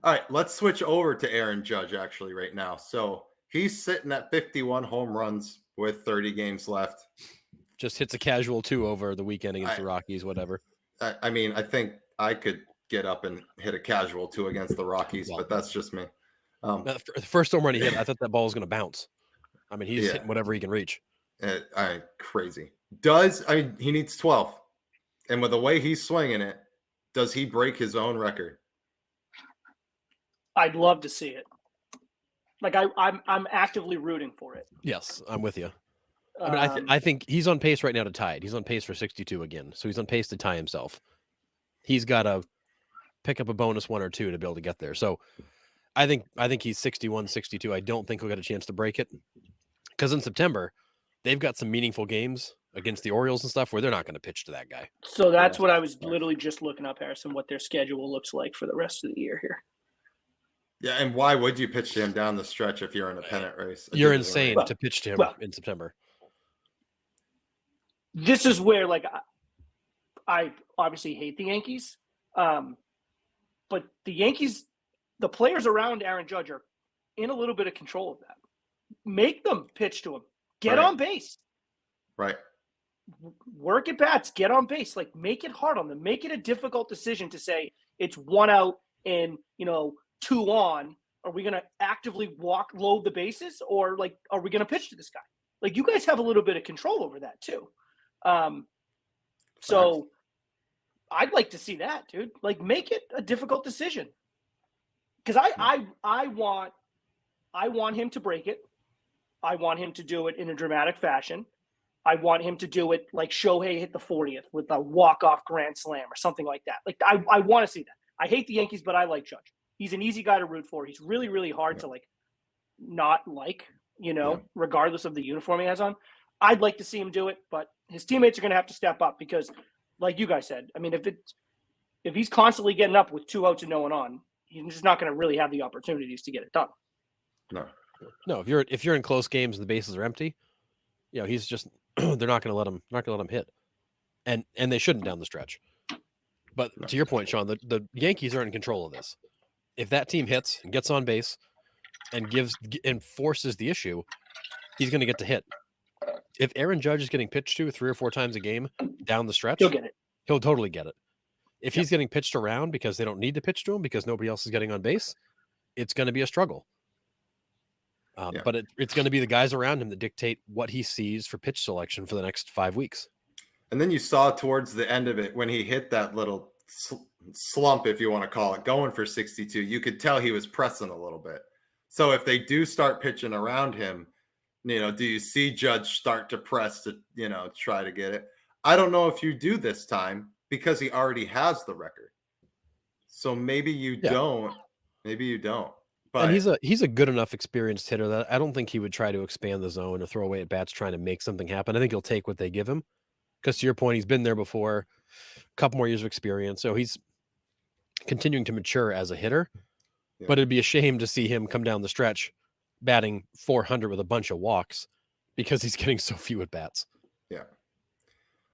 All right, let's switch over to Aaron Judge actually right now. So he's sitting at 51 home runs with 30 games left. Just hits a casual 2 over the weekend against I, the Rockies, whatever. I mean, I think I could get up and hit a casual 2 against the Rockies, Well, but that's just me. Um, the first home run he hit, I thought that ball was gonna bounce. I mean, he's yeah, hitting whatever he can reach. crazy. I mean, he needs 12. And with the way he's swinging it, does he break his own record? I'd love to see it. Like I'm actively rooting for it. Yes, I'm with you. I mean, Um, I think he's on pace right now to tie it. He's on pace for 62 again, so he's on pace to tie himself. He's gotta pick up a bonus 1 or 2 to be able to get there. So, I think he's 61, 62. I don't think he'll get a chance to break it because in September, they've got some meaningful games against the Orioles and stuff where they're not gonna pitch to that guy. so Yeah. that's what I was literally just looking up, Harrison, what their schedule looks like for the rest of the year here. Yeah, and why would you pitch to him down the stretch if you're in a pennant race? A You're division race? insane Well, to pitch to him well, in September. this is where like I obviously hate the Yankees, but the Yankees, the players around Aaron Judge are in a little bit of control of that. Make them pitch to him. Get Right. on base. Right. Work at bats. Get on base. Like make it hard on them. Make it a difficult decision to say it's 1 out and 2 on. Are we going to actively load the bases, or like are we going to pitch to this guy? Like you guys have a little bit of control over that too. So I'd like to see that, dude. Like make it a difficult decision. Because I want him to break it. I want him to do it in a dramatic fashion. I want him to do it like Shohei hit the 40th with a walk-off grand slam or something like that. Like I want to see that. I hate the Yankees, but I like Judge. He's an easy guy to root for. He's really, really hard to like not like, regardless of the uniform he has on. I'd like to see him do it, but his teammates are going to have to step up because, like you guys said, I mean, if he's constantly getting up with 2 outs and no one on, he's just not going to really have the opportunities to get it done. No, if you're in close games and the bases are empty, he's just they're not going to let him hit, and they shouldn't down the stretch. But to your point, Sean, the Yankees are in control of this. If that team hits and gets on base and forces the issue, he's going to get to hit. If Aaron Judge is getting pitched to 3 or 4 times a game down the stretch, He'll get it. He'll totally get it. If he's getting pitched around because they don't need to pitch to him because nobody else is getting on base, it's going to be a struggle. But it's going to be the guys around him that dictate what he sees for pitch selection for the next 5 weeks. And then you saw towards the end of it when he hit that little slump, if you want to call it, going for 62, you could tell he was pressing a little bit. So if they do start pitching around him, do you see Judge start to press to, try to get it? I don't know if you do this time because he already has the record. So maybe you don't. Maybe you don't. But and he's a good enough experienced hitter that I don't think he would try to expand the zone or throw away at bats trying to make something happen. I think he'll take what they give him. Because to your point, he's been there before, a couple more years of experience. So he's continuing to mature as a hitter. Yeah. But it'd be a shame to see him come down the stretch batting 400 with a bunch of walks because he's getting so few at bats. Yeah.